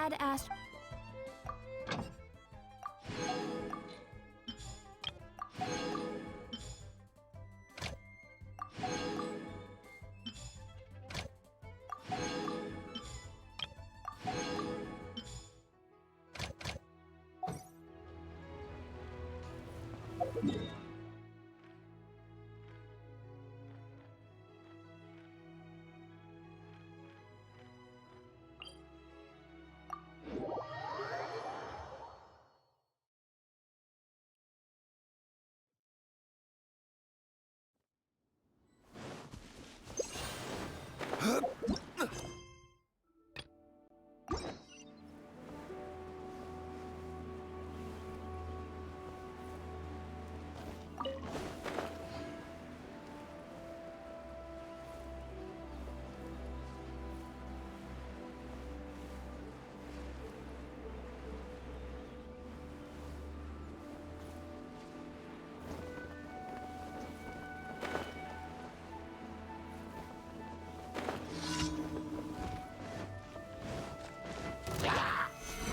had asked.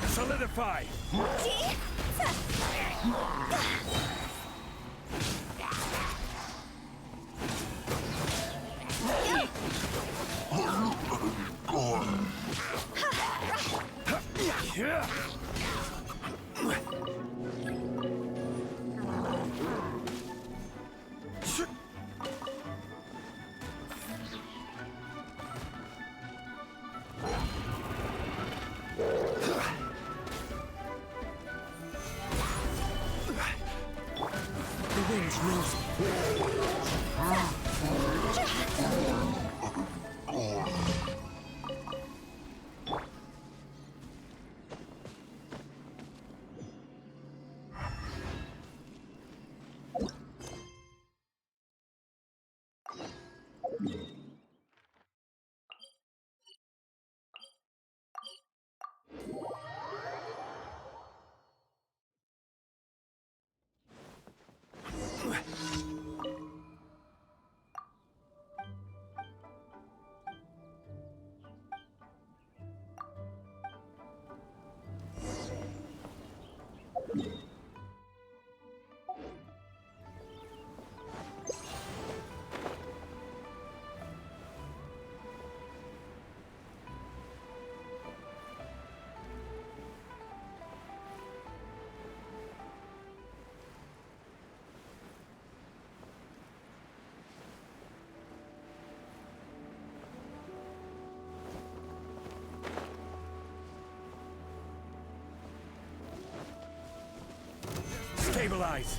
Solidify! The wind knows Stabilize!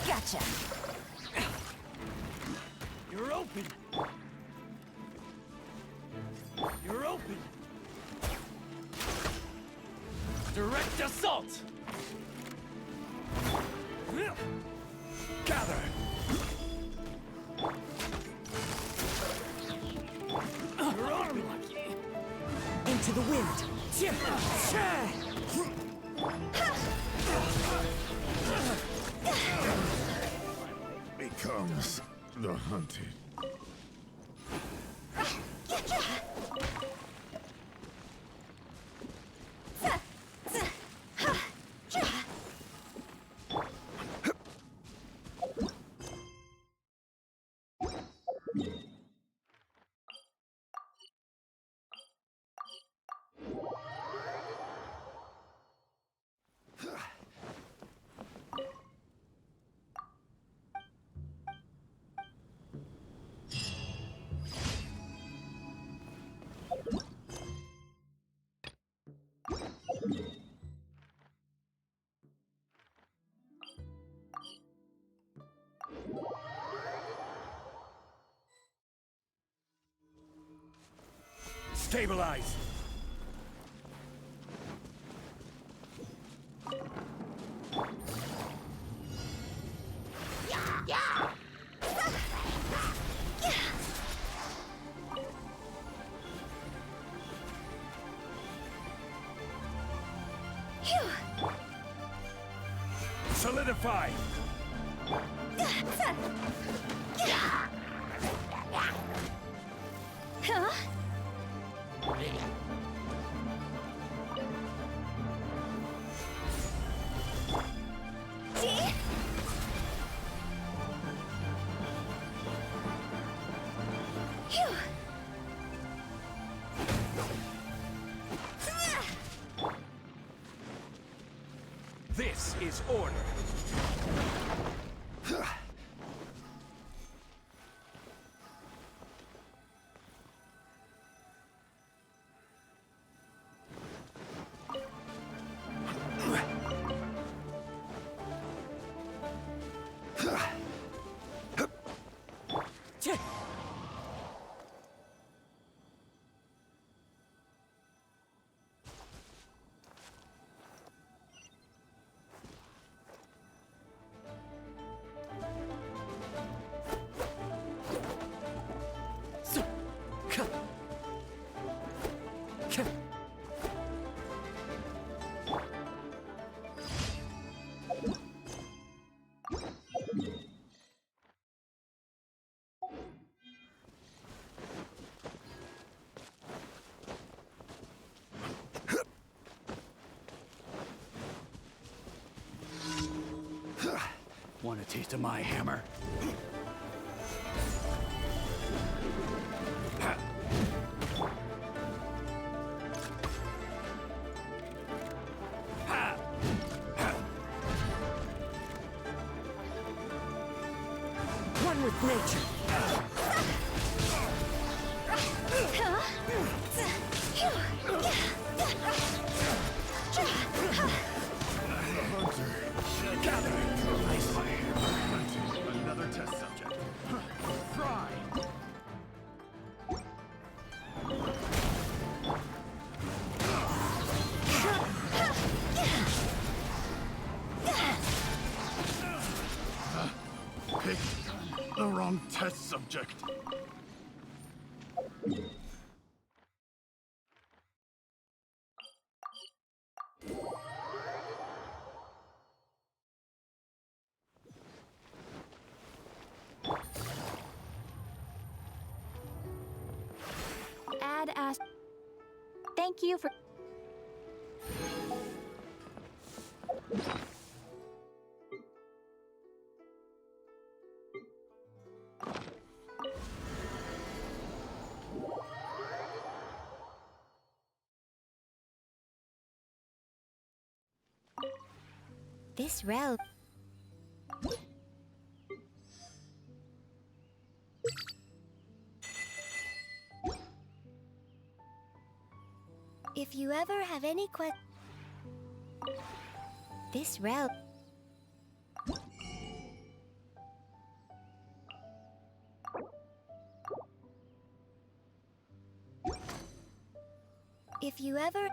Gotcha. You're open! You're open! Direct assault! Gather! You're open! into the wind. Becomes the hunted. Stabilize! Solidify! Huh? is order. Want a taste of my hammer? One with nature. Another test subject. Fry! Pick the wrong test subject. Thank you for... This realm... If you ever have any questions... This realm... If you ever...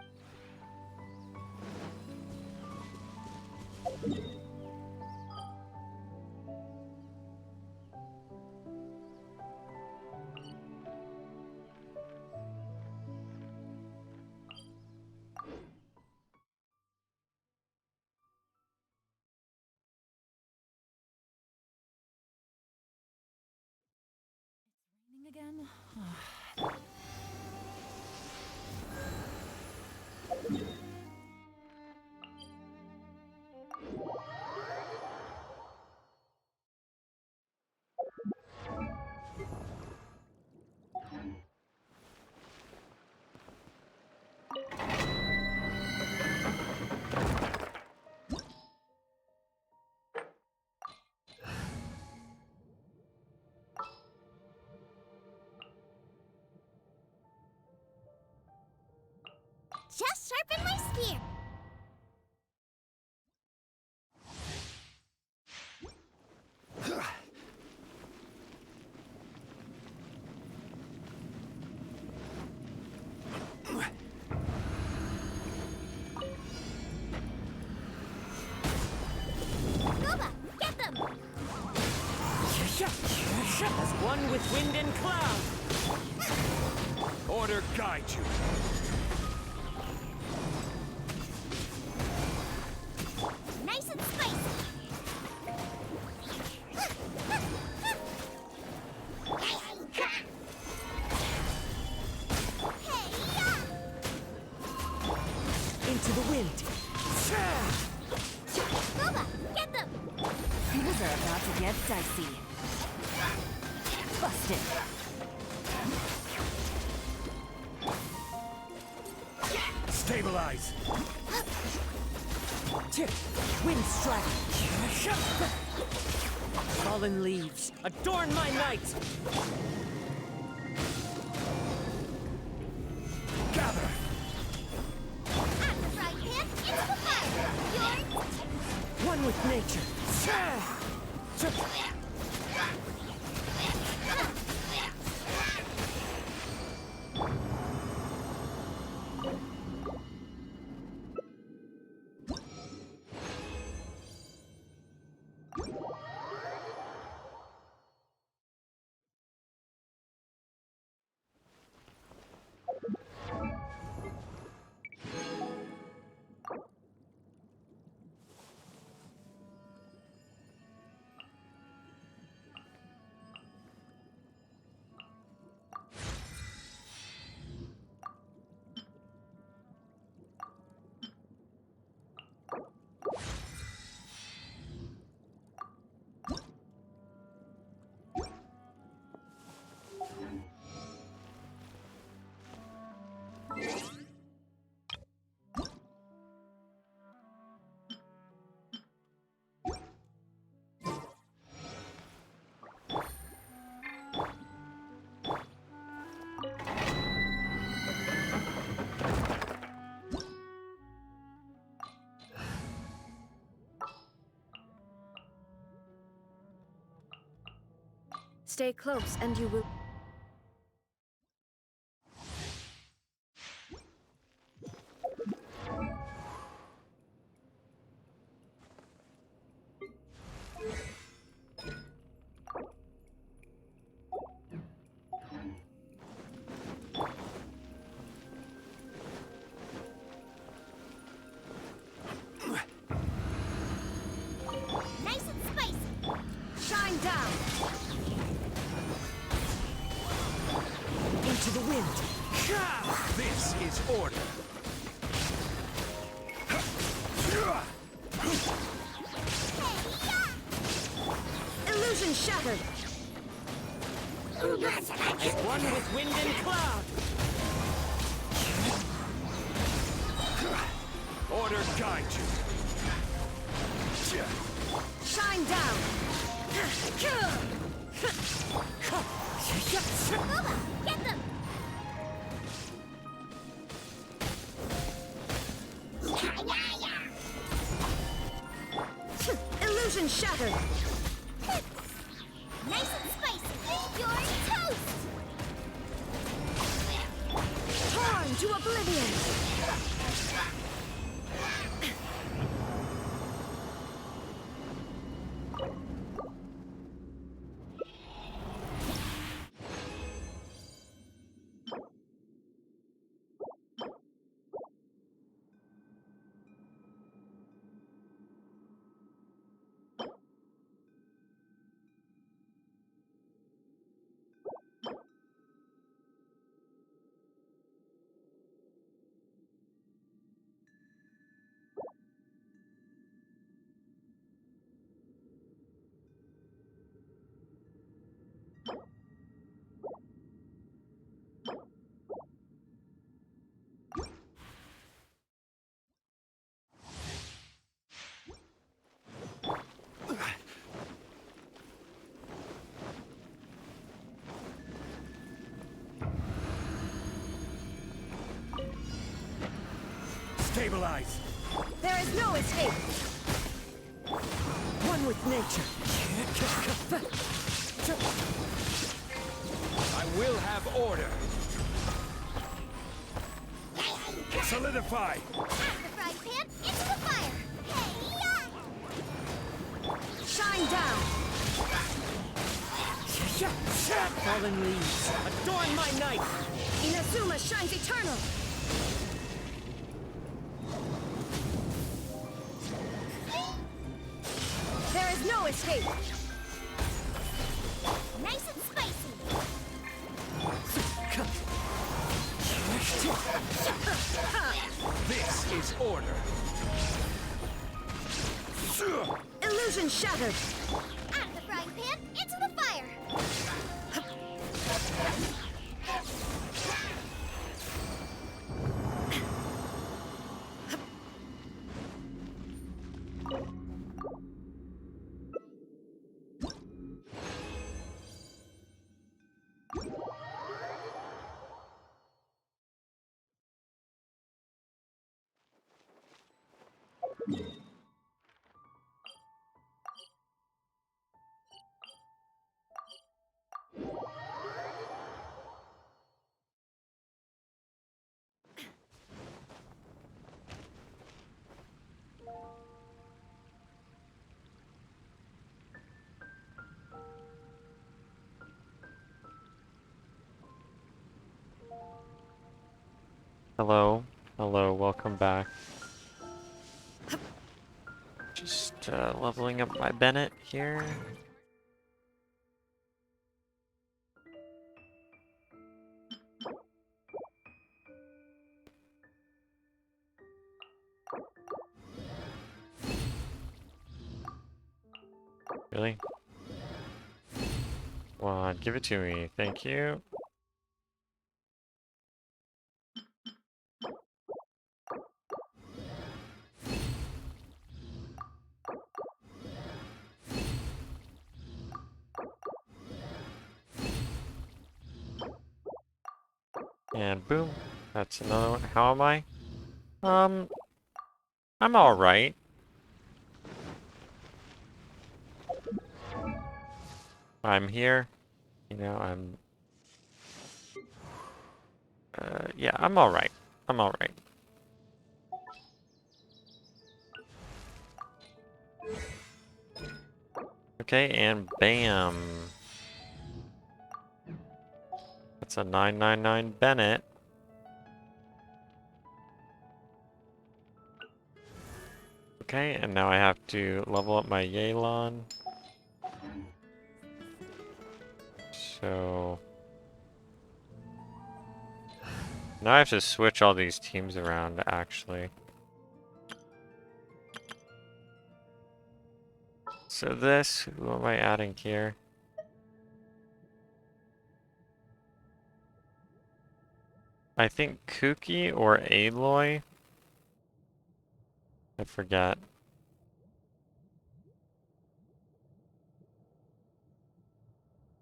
Again? Just sharpen my spear! Goba, get them! As one with wind and cloud. Order guide you. Nice and spicy! Into the wind. Goba, get them! Things are about to get dicey. Busted. Stabilize. Wind strike. Fallen leaves, adorn my night. Gather! At the frying pan, into the fire! Yours! One with nature. Stay close and you will... Nice and spicy! Shine down! Into the wind. This is order. Illusion shattered! As one with wind and cloud. Order guide you. Shine down! Booba, get them! Illusion shattered! Nice and spicy! You're toast! Torn to oblivion! Stabilize! There is no escape! One with nature. I will have order. Solidify! At the frying pan, into the fire! Shine down! Fallen leaves, adorn my night. Inazuma shines eternal! There is no escape! Nice and spicy! This is order. Illusion shattered! At the frying pan, into the fire! Hello. Hello, welcome back. Just leveling up my Bennett here. Really? Come on, give it to me. Thank you. And boom. That's another one. How am I? I'm alright. I'm here. You know, yeah, I'm alright. I'm alright. Okay, and bam. That's a 999 Bennett. Okay, and now I have to level up my Yelan. So... now I have to switch all these teams around, actually. So this, who am I adding here? I think Kuki or Aloy? I forget.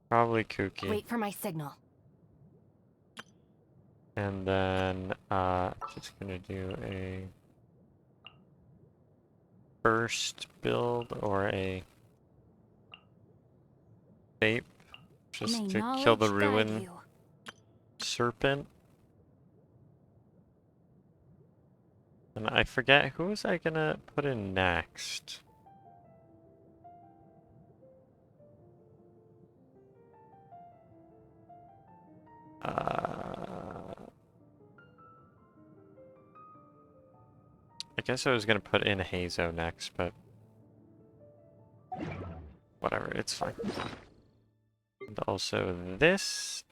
Probably Kuki. Wait for my signal. And then, just gonna do a burst build or a tape, just May to kill the knowledge guide ruin you. serpent. And I forget, who was I gonna put in next? I guess I was gonna put in Hazo next, but whatever, it's fine. And also this.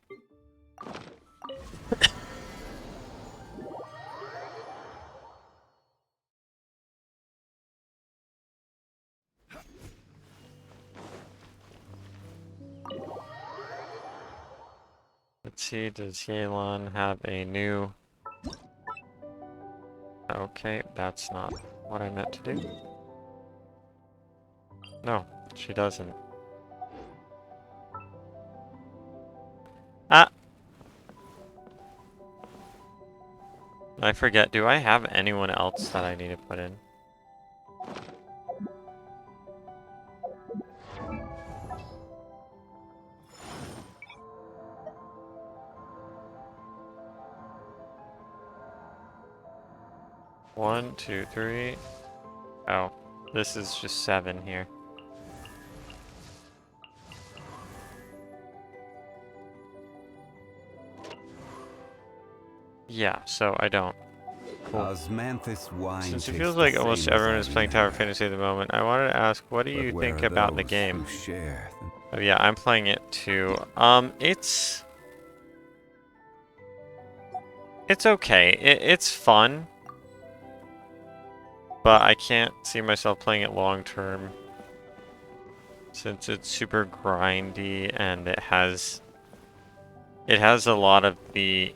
Let's see, does Yelan have a new... okay, that's not what I meant to do. No, she doesn't. Ah! I forget, do I have anyone else that I need to put in? One, two, three. Oh, this is just 7 here. Yeah, so I don't. Cool. Osmanthus wine Since it tastes feels the like almost same as everyone is playing Tower Fantasy at the moment, I wanted to ask, what do But you where think are about the those game? who share the- Oh yeah, I'm playing it too. It's okay. It's fun, but I can't see myself playing it long term since it's super grindy and it has a lot of the,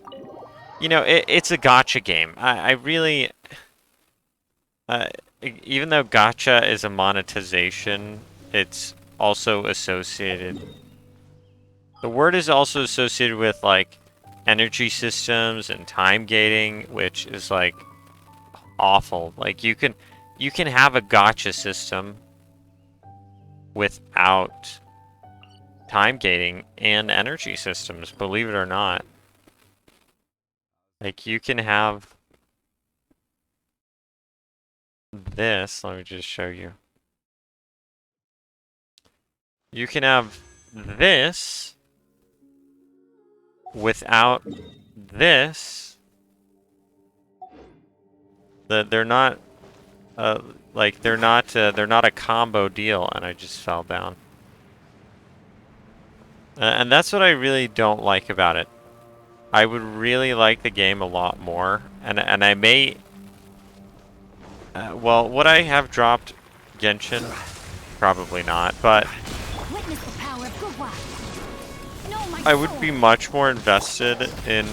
you know, it's a gacha game. I really, even though gacha is a monetization, it's also associated. The word is also associated with like energy systems and time gating, which is like awful. Like you can have a gacha system without time gating and energy systems, believe it or not. Like you can have this, let me just show you. You can have this without this They're not like they're not a combo deal, and I just fell down. And that's what I really don't like about it. I would really like the game a lot more, and I may. Well, would I have dropped Genshin? Probably not, but Witness the power of Gugwa. No, my I would soul. be much more invested in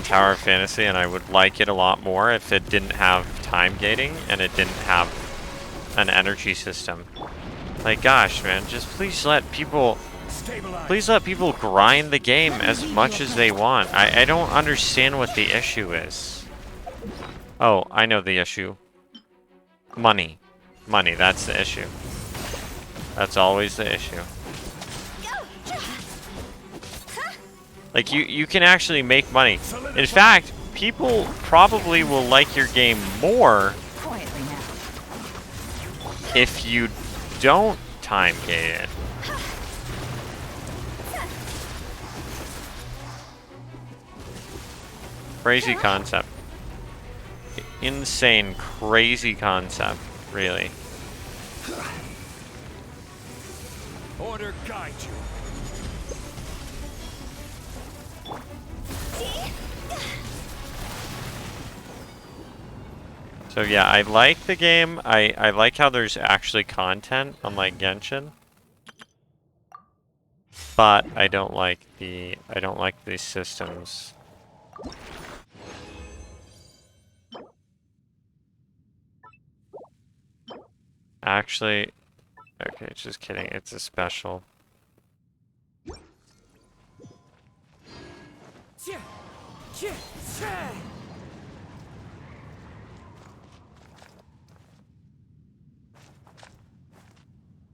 Tower of Fantasy, and I would like it a lot more if it didn't have time gating and it didn't have an energy system. Like, gosh, man, just please let people grind the game as much as they want. I don't understand what the issue is. Oh, I know the issue. Money. Money, that's the issue. That's always the issue. Like, you can actually make money. In fact, people probably will like your game more Quietly now. if you don't time gate it. Crazy concept. Insane, crazy concept, really. Order guide you. So yeah, I like the game. I like how there's actually content, unlike Genshin. But I don't like these systems. Actually, okay, just kidding. It's a special.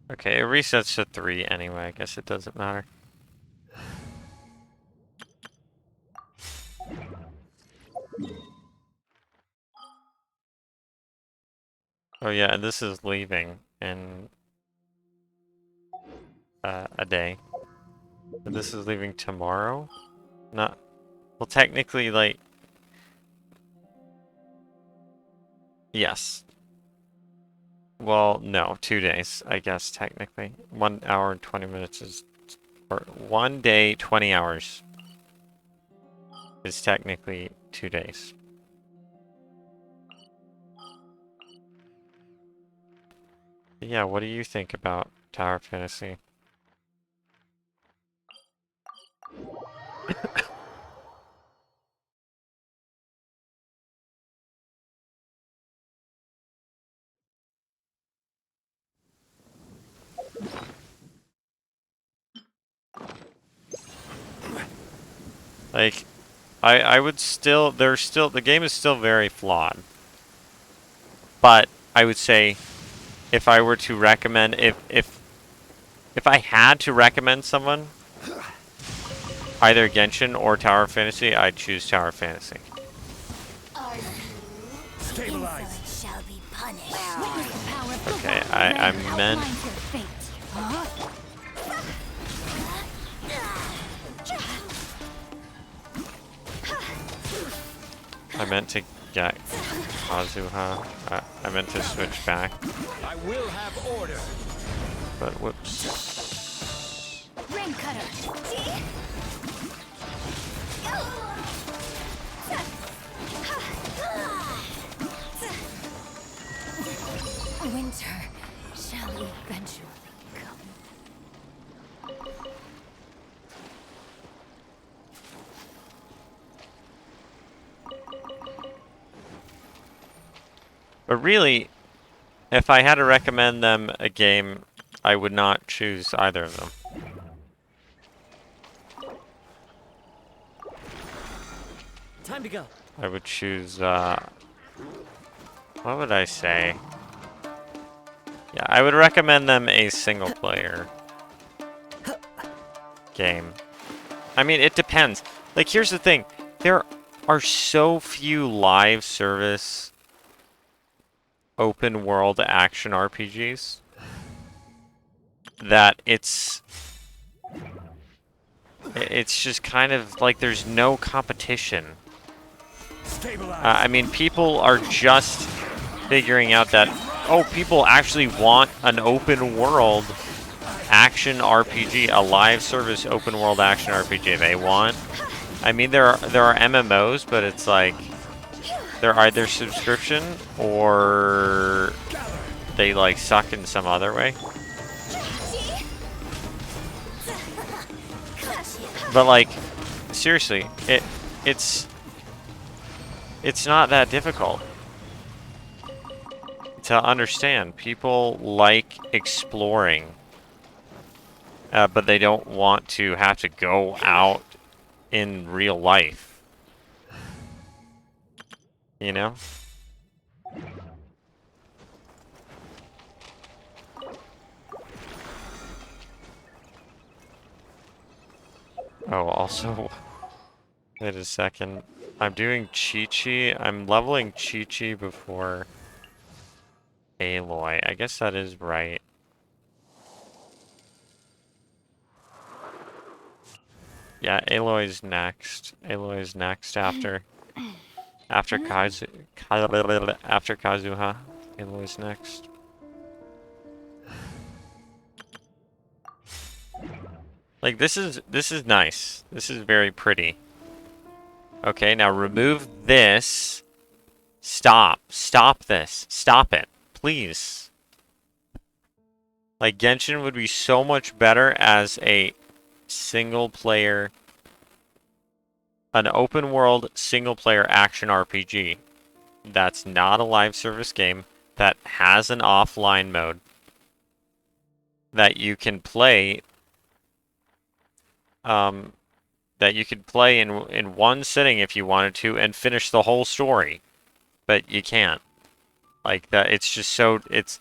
Okay, it resets to 3 anyway. I guess it doesn't matter. Oh yeah, and this is leaving in a day. And this is leaving tomorrow? Not... Well, technically, like... Yes. Well, no, 2 days, I guess, technically. 1 hour and 20 minutes is... Or 1 day, 20 hours. Is technically 2 days. Yeah, what do you think about Tower Fantasy? Like, I would still, the game is still very flawed. But I would say, if I were to recommend, if I had to recommend someone, either Genshin or Tower Fantasy, I'd choose Tower Fantasy. Stabilize. Insolence shall be punished. Witness the power of Gugwa. Okay, I meant... Outlines your fate. I meant to get Kazuha. I meant to switch back, I will have order. but whoops. Rain cutter. Winter shall eventually come. But really, if I had to recommend them a game, I would not choose either of them. Time to go. I would choose, what would I say? Yeah, I would recommend them a single player game. I mean, it depends. Like, here's the thing. There are so few live service open world action RPGs that it's just kind of like there's no competition. I mean, people are just figuring out that, oh, people actually want an open world action RPG, a live service open world action RPG. They want. I mean, there are MMOs, but it's like they're either subscription or they like suck in some other way. But like, seriously, it's not that difficult to understand. People like exploring, but they don't want to have to go out in real life. You know? Oh, also, wait a second. I'm doing Chi-Chi. I'm leveling Chi-Chi before Aloy. I guess that is right. Yeah, Aloy's next. Aloy's next after after Kazuha. Aloy's next. Like this is nice. This is very pretty. Okay, now remove this. Stop. Stop this. Stop it. Please. Like Genshin would be so much better as a single player, an open world single player action RPG that's not a live service game, that has an offline mode that you can play that you could play in one sitting if you wanted to and finish the whole story, but you can't. Like that, it's just so it's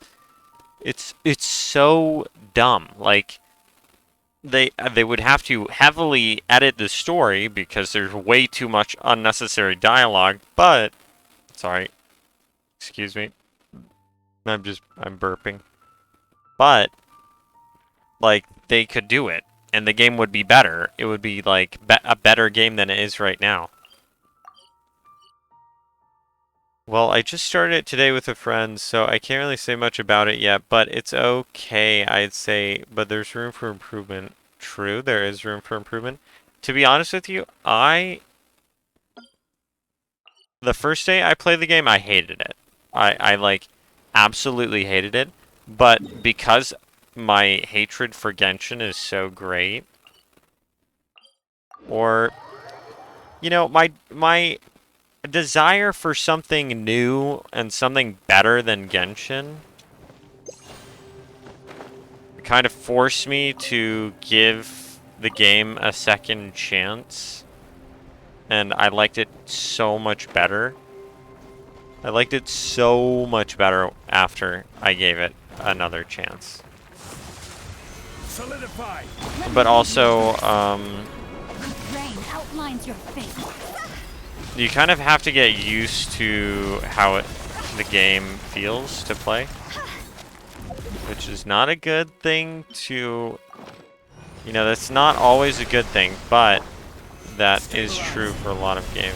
so dumb. Like they would have to heavily edit the story because there's way too much unnecessary dialogue. But sorry, excuse me, I'm burping. But like they could do it, and the game would be better. It would be like a better game than it is right now. Well, I just started it today with a friend, so I can't really say much about it yet, but it's okay, I'd say, but there's room for improvement. True, there is room for improvement. To be honest with you, the first day I played the game, I hated it. I like, absolutely hated it, but because my hatred for Genshin is so great, or, you know, my desire for something new and something better than Genshin kind of forced me to give the game a second chance, and I liked it so much better. I liked it so much better after I gave it another chance. Solidify. But also, Rain outlines your fate. you kind of have to get used to how the game feels to play, which is not a good thing to, you know, that's not always a good thing, but that is true for a lot of games.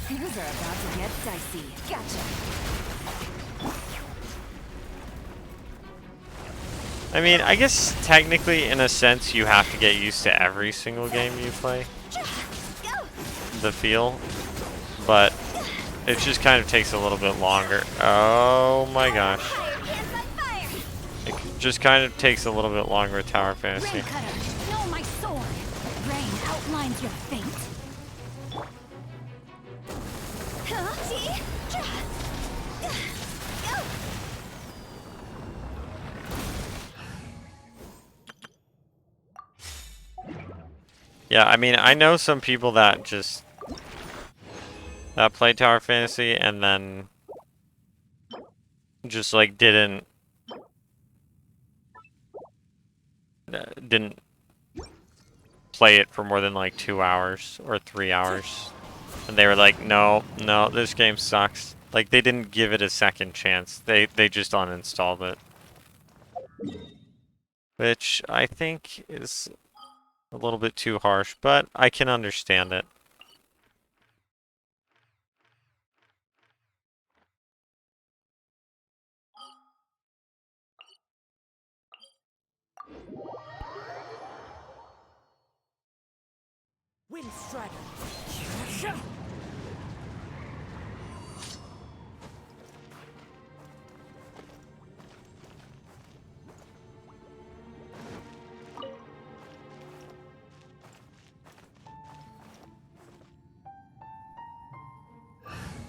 Things are about to get dicey. Gotcha. I mean, I guess technically, in a sense, you have to get used to every single game you play, the feel, but it just kind of takes a little bit longer. Oh my gosh. It just kind of takes a little bit longer with Tower Fantasy. Rain cutter, know my sword. Rain outlines your fate. Yeah, I mean, I know some people that just play Tower Fantasy and then just like didn't play it for more than like 2 hours or 3 hours, and they were like, no, this game sucks. Like they didn't give it a second chance. They just uninstalled it, which I think is a little bit too harsh, but I can understand it. Wind Strider.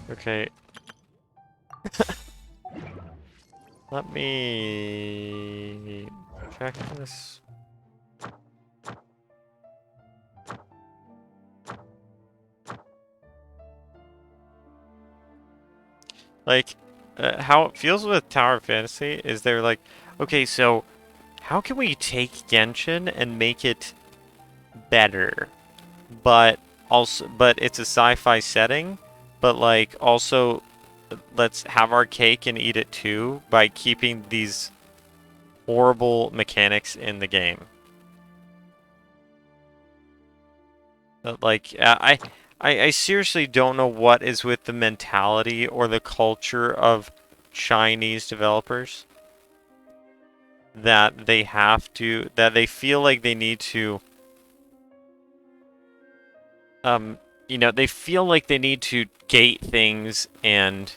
Okay. Let me check this. Like, how it feels with Tower of Fantasy is they're like, okay, so how can we take Genshin and make it better? But it's a sci-fi setting, but like also let's have our cake and eat it too by keeping these horrible mechanics in the game. Like, I seriously don't know what is with the mentality or the culture of Chinese developers that they feel like they need to, they feel like they need to gate things and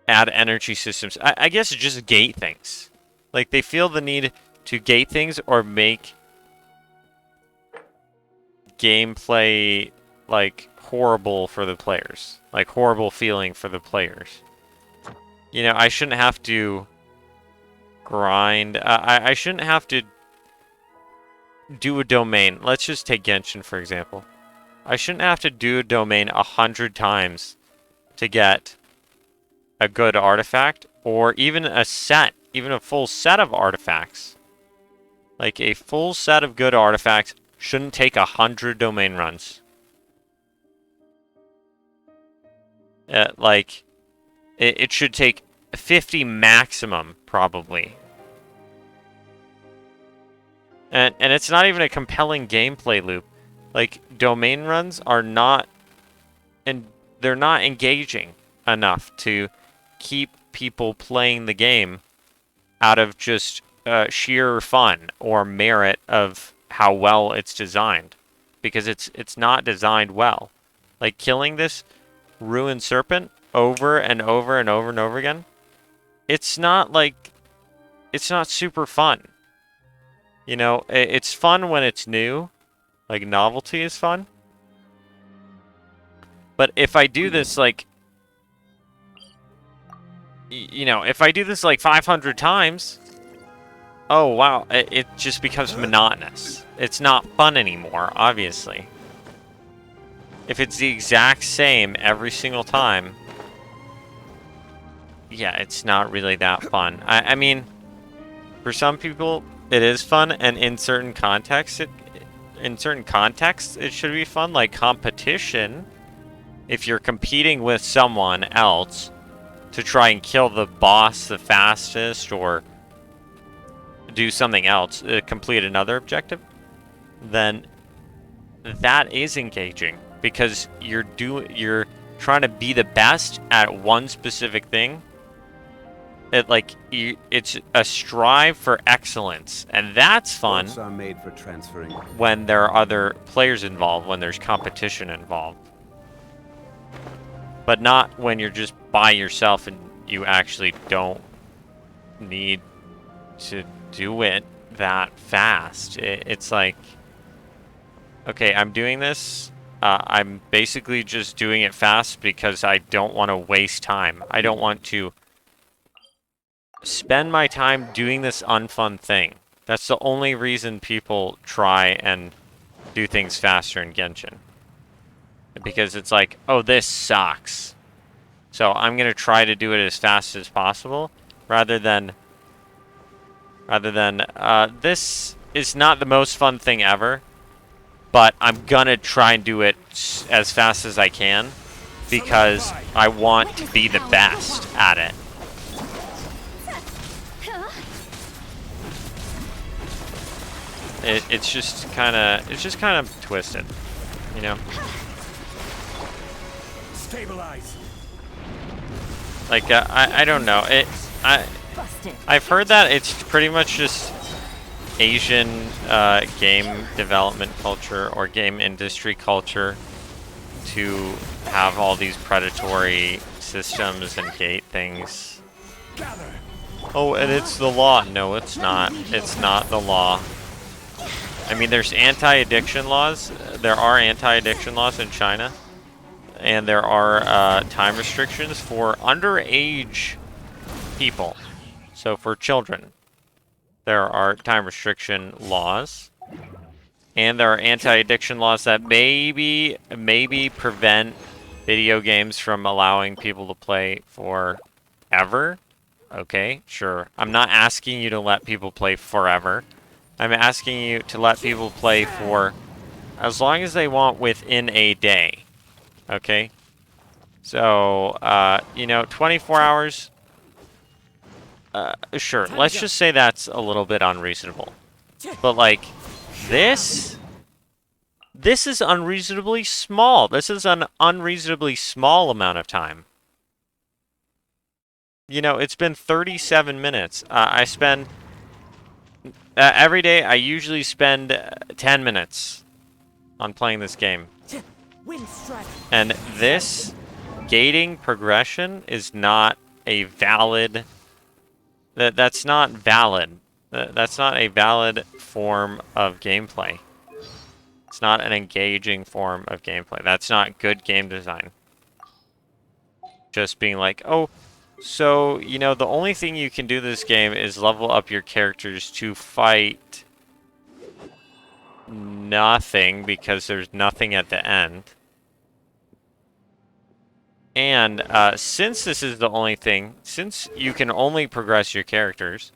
add energy systems. I guess just gate things. Like, they feel the need to gate things or make gameplay like horrible for the players, like horrible feeling for the players. You know, I shouldn't have to grind. I shouldn't have to do a domain. Let's just take Genshin for example. I shouldn't have to do a domain 100 times to get a good artifact, or even a full set of artifacts. Like a full set of good artifacts shouldn't take 100 domain runs. Like, it should take 50 maximum, probably. And it's not even a compelling gameplay loop. Like, domain runs are not, and they're not engaging enough to keep people playing the game out of just sheer fun or merit of how well it's designed, because it's not designed well. Like, killing this ruined serpent over and over and over and over again, it's not super fun. You know, it's fun when it's new, like novelty is fun. But if I do this like, if I do this like 500 times, oh wow, it just becomes monotonous. It's not fun anymore, obviously. If it's the exact same every single time, yeah, it's not really that fun. I mean, for some people, it is fun, and in certain contexts, it should be fun, like competition. If you're competing with someone else to try and kill the boss the fastest, or do something else, complete another objective, then that is engaging, because you're trying to be the best at one specific thing. It's a strive for excellence, and that's fun. Boats are made for transferring. When there are other players involved, when there's competition involved. But not when you're just by yourself and you actually don't need to do it that fast. It's like, okay, I'm doing this. I'm basically just doing it fast because I don't want to waste time. I don't want to spend my time doing this unfun thing. That's the only reason people try and do things faster in Genshin. Because it's like, oh, this sucks. So I'm going to try to do it as fast as possible, rather than this is not the most fun thing ever, but I'm going to try and do it as fast as I can, because I want to be the best at it. it's just kind of twisted, you know. Stabilize. Like I don't know. I've heard that it's pretty much just Asian game development culture or game industry culture to have all these predatory systems and gate things. Gather. Oh, and it's the law. No, it's not. It's not the law. I mean, there's anti-addiction laws. There are anti-addiction laws in China. And there are time restrictions for underage people. So for children, there are time restriction laws. And there are anti-addiction laws that maybe prevent video games from allowing people to play forever. Okay, sure. I'm not asking you to let people play forever. I'm asking you to let people play for as long as they want within a day. Okay? So, you know, 24 hours. Sure. Let's just say that's a little bit unreasonable. But, like, this is unreasonably small. This is an unreasonably small amount of time. You know, it's been 37 minutes. I spend... every day, I usually spend 10 minutes on playing this game. And this gating progression is not a valid... That's not valid. That's not a valid form of gameplay. It's not an engaging form of gameplay. That's not good game design. Just being like, oh, so, you know, the only thing you can do this game is level up your characters to fight nothing because there's nothing at the end. And since this is the only thing, since you can only progress your characters,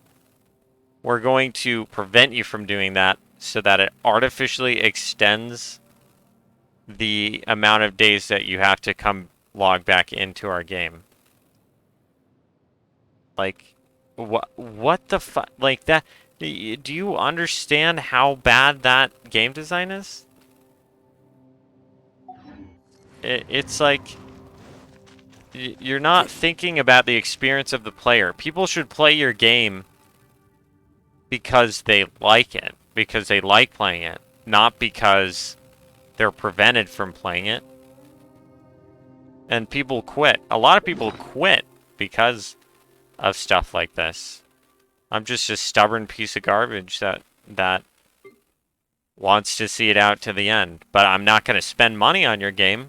we're going to prevent you from doing that so that it artificially extends the amount of days that you have to come log back into our game. Like, what the fuck? Like, that, do you understand how bad that game design is? It's like, you're not thinking about the experience of the player. People should play your game because they like it, because they like playing it, not because they're prevented from playing it. And people quit. A lot of people quit because of stuff like this. I'm just a stubborn piece of garbage that wants to see it out to the end. But I'm not going to spend money on your game.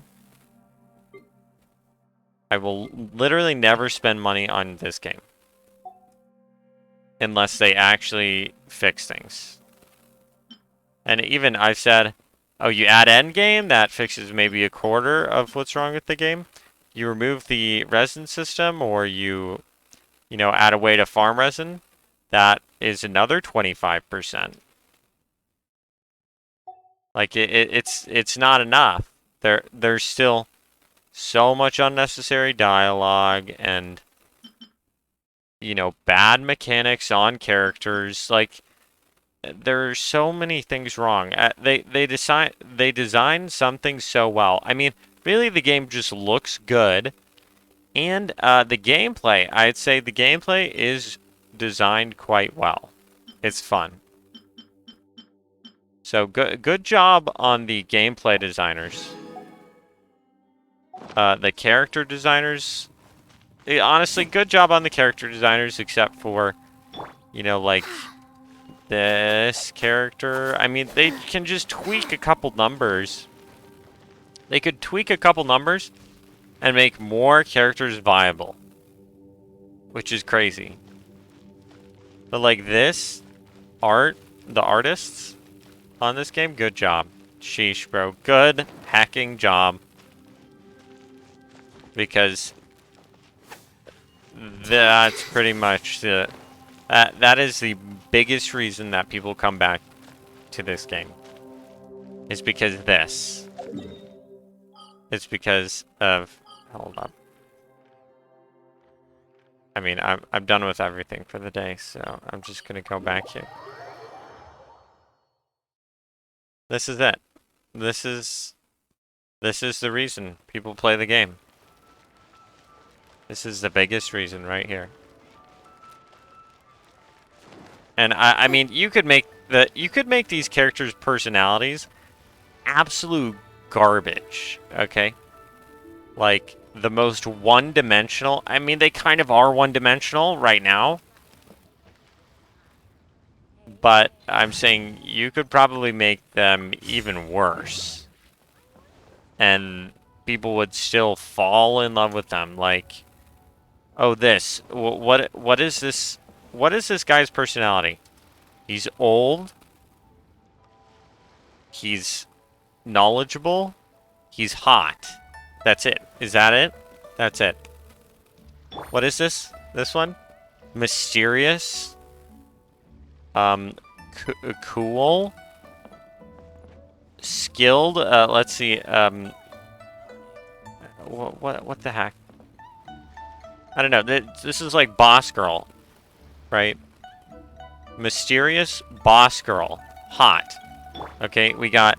I will literally never spend money on this game. Unless they actually fix things. And even I've said, oh, you add endgame, that fixes maybe a quarter of what's wrong with the game. You remove the resin system, or you know, add a way to farm resin, that is another 25%. Like, it's not enough. There's still so much unnecessary dialogue and, you know, bad mechanics on characters. Like, there are so many things wrong. They design something so well. I mean, really, the game just looks good, and the gameplay. I'd say the gameplay is designed quite well. It's fun. So good job on the gameplay designers. The character designers. Honestly, good job on the character designers, except for, you know, like, this character. I mean, they can just tweak a couple numbers. They could tweak a couple numbers and make more characters viable, which is crazy. But like this art, the artists on this game, good job. Sheesh, bro. Good hacking job. Because that's pretty much the... That is the biggest reason that people come back to this game. It's because this. It's because of... Hold up. I mean, I'm done with everything for the day, so I'm just gonna go back here. This is it. This is the reason people play the game. This is the biggest reason right here. And I mean, you could make these characters' personalities absolute garbage, okay? Like the most one-dimensional. I mean, they kind of are one-dimensional right now. But I'm saying you could probably make them even worse. And people would still fall in love with them. Like, oh, this. What is this? What is this guy's personality? He's old. He's knowledgeable. He's hot. That's it. Is that it? That's it. What is this? This one? Mysterious. Cool. Skilled. Let's see. What the heck? I don't know. This is like boss girl, right? Mysterious boss girl. Hot. Okay, we got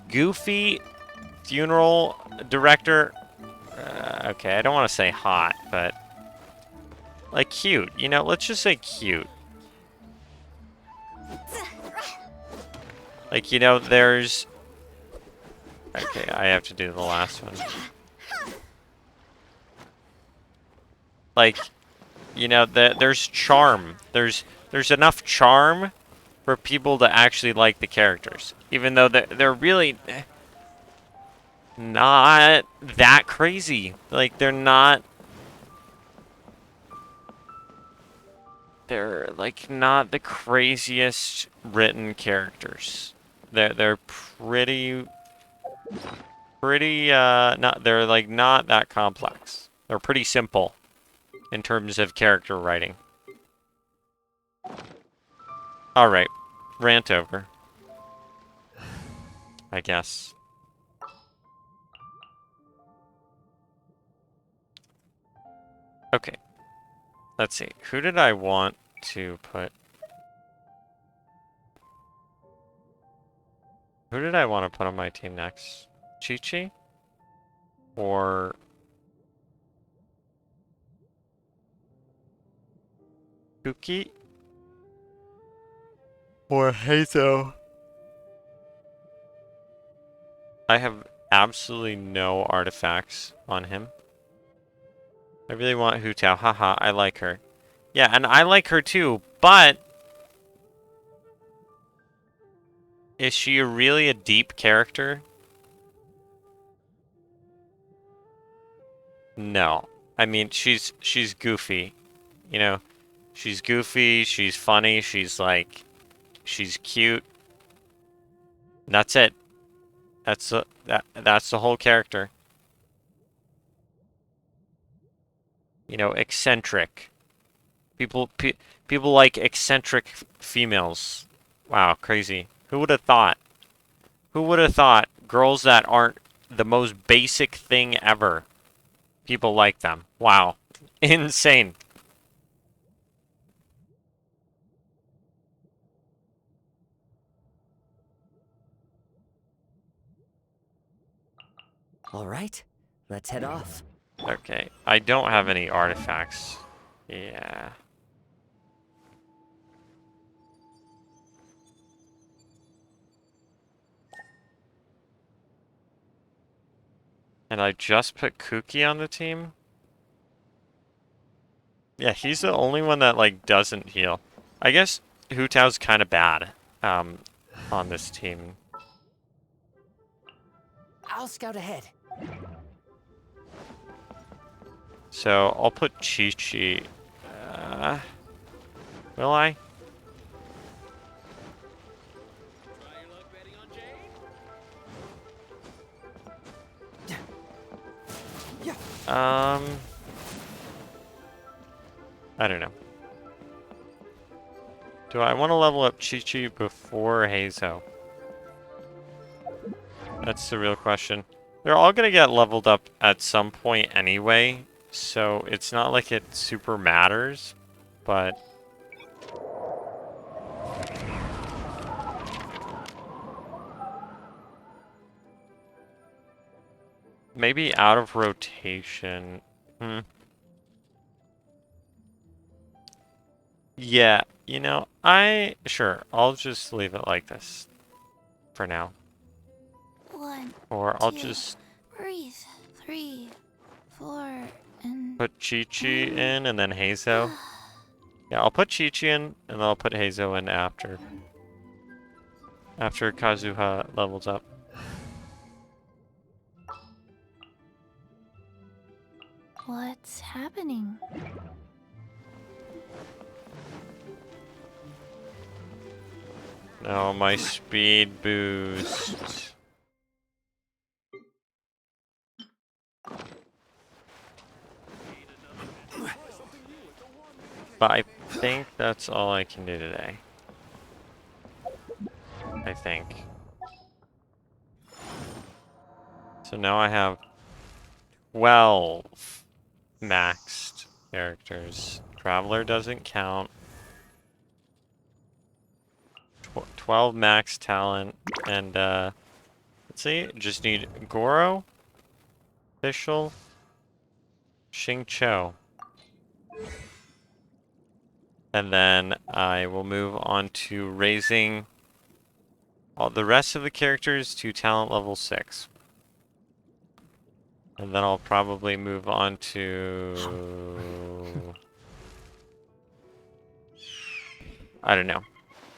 goofy funeral director. Okay, I don't want to say hot, but like cute. You know, let's just say cute. Like, you know, there's... Okay, I have to do the last one. Like, you know, there's charm. There's enough charm for people to actually like the characters. Even though they're really not that crazy. Like, they're not... They're, like, not the craziest written characters. They're pretty, not, they're, like, not that complex. They're pretty simple in terms of character writing. Alright, rant over. I guess. Okay. Let's see. Who did I want to put? Who did I want to put on my team next? Chi-Chi? Or... Kuki? Or Hazo? I have absolutely no artifacts on him. I really want Hu Tao. Haha, I like her. Yeah, and I like her too, but... Is she really a deep character? No. I mean, she's goofy. You know, she's goofy, she's funny, she's like... She's cute. That's it. That's the whole character. You know, eccentric. People like eccentric females. Wow, crazy. Who would have thought? Who would have thought girls that aren't the most basic thing ever? People like them. Wow. Insane. All right, let's head off. Okay, I don't have any artifacts. Yeah. And I just put Kuki on the team? Yeah, he's the only one that, like, doesn't heal. I guess Hu Tao's kind of bad, on this team. I'll scout ahead. So, I'll put Chi-Chi. Will I? I don't know. Do I want to level up Chi-Chi before Hazo? That's the real question. They're all gonna get leveled up at some point anyway, so it's not like it super matters, but... Maybe out of rotation. Hmm. Yeah, you know, sure, I'll just leave it like this for now. 1, Or I'll 2, just breathe. 3, 4, and put Chi-Chi in and then Heizo. Yeah, I'll put Chi-Chi in and then I'll put Heizo in after. After Kazuha levels up. what's happening? No, my speed boost. But I think that's all I can do today. I think. So now I have 12 maxed characters. Traveler doesn't count. 12 max talent. And, let's see, just need Goro, Official, Xingqiu. And then I will move on to raising all the rest of the characters to talent level 6. And then I'll probably move on to... I don't know.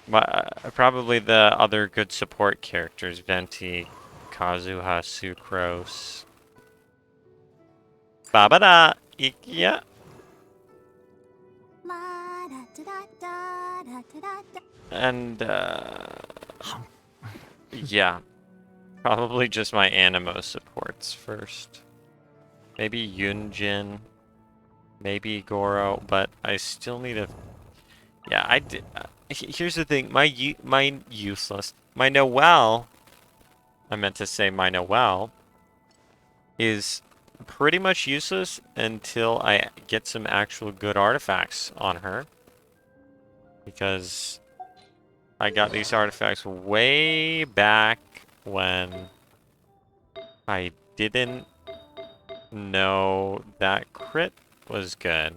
But, probably the other good support characters. Venti, Kazuha, Sucrose. Babada! Ikia! And, yeah. Probably just my Animo supports first. Maybe Yunjin. Maybe Goro, but I still need a... Yeah, I did... here's the thing, my useless... My Noelle... I meant to say my Noelle... is pretty much useless until I get some actual good artifacts on her. Because I got these artifacts way back when I didn't know that crit was good.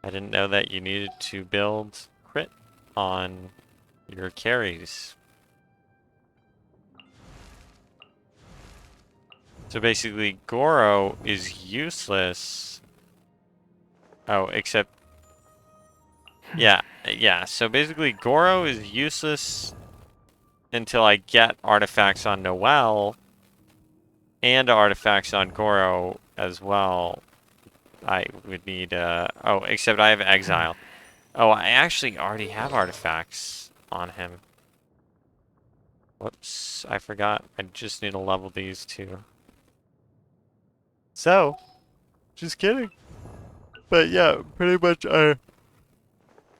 I didn't know that you needed to build crit on your carries. So basically, Goro is useless. Oh, except... Yeah, so basically Goro is useless until I get artifacts on Noelle and artifacts on Goro as well. I would need, oh, except I have Exile. Oh, I actually already have artifacts on him. Whoops, I forgot. I just need to level these two. So, just kidding. But yeah, pretty much I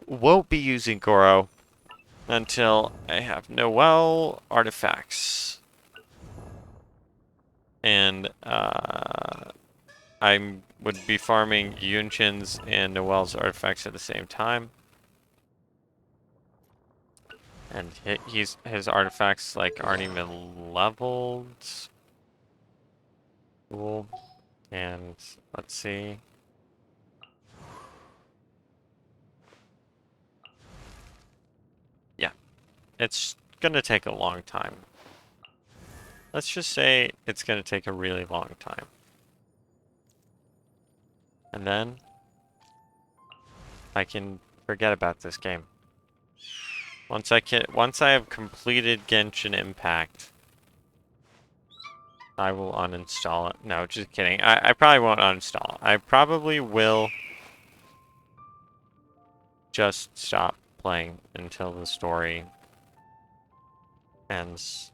won't be using Goro until I have Noelle artifacts. And, I would be farming Yunshin's and Noelle's artifacts at the same time. And his artifacts like aren't even leveled. Cool. And let's see. Yeah. It's gonna take a long time. Let's just say it's gonna take a really long time. And then I can forget about this game. Once I have completed Genshin Impact, I will uninstall it. No, just kidding. I probably won't uninstall it. I probably will just stop playing until the story ends.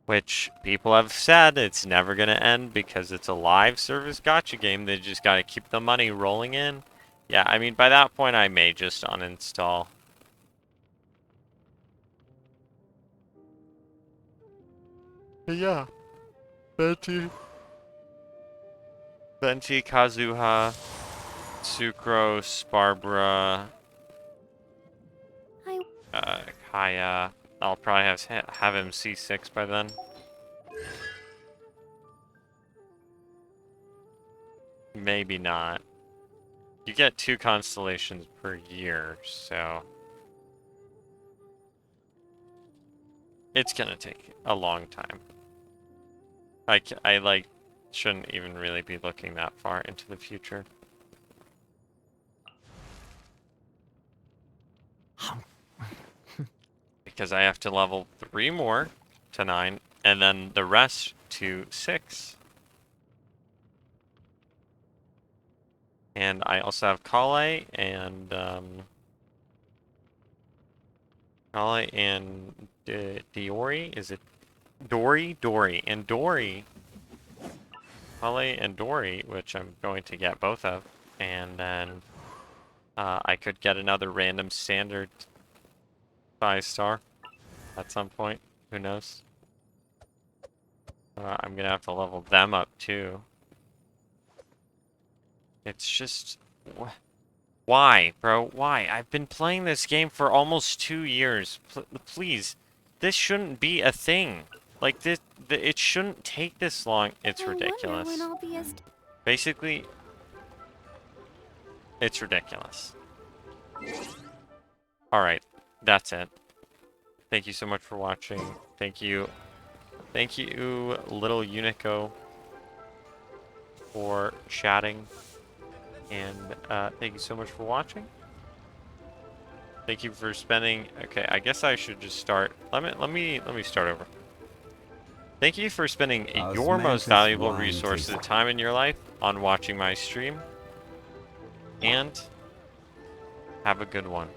Which people have said it's never going to end because it's a live service gacha game. They just got to keep the money rolling in. Yeah, I mean, by that point, I may just uninstall. Yeah. Venti, Kazuha, Sucrose, Barbara, Kaya. I'll probably have him C6 by then. Maybe not. You get 2 constellations per year, so it's gonna take a long time. I like shouldn't even really be looking that far into the future. Because I have to level 3 more to 9, and then the rest to 6. And I also have Kale and Diori. Is it Dory? Dory and Dory. Kale and Dory, which I'm going to get both of, and then I could get another random standard 5-star at some point. Who knows? I'm gonna have to level them up too. It's just... Why, bro? Why? I've been playing this game for almost 2 years. Please, this shouldn't be a thing. Like, it shouldn't take this long. It's I wonder ridiculous. when I'll be as Basically, it's ridiculous. Alright, that's it. Thank you so much for watching. Thank you, little Unico, for chatting. And thank you so much for watching. Thank you for spending. Okay, I guess I should just start. Let me start over. Thank you for spending your most valuable resource, the time in your life, on watching my stream. And have a good one.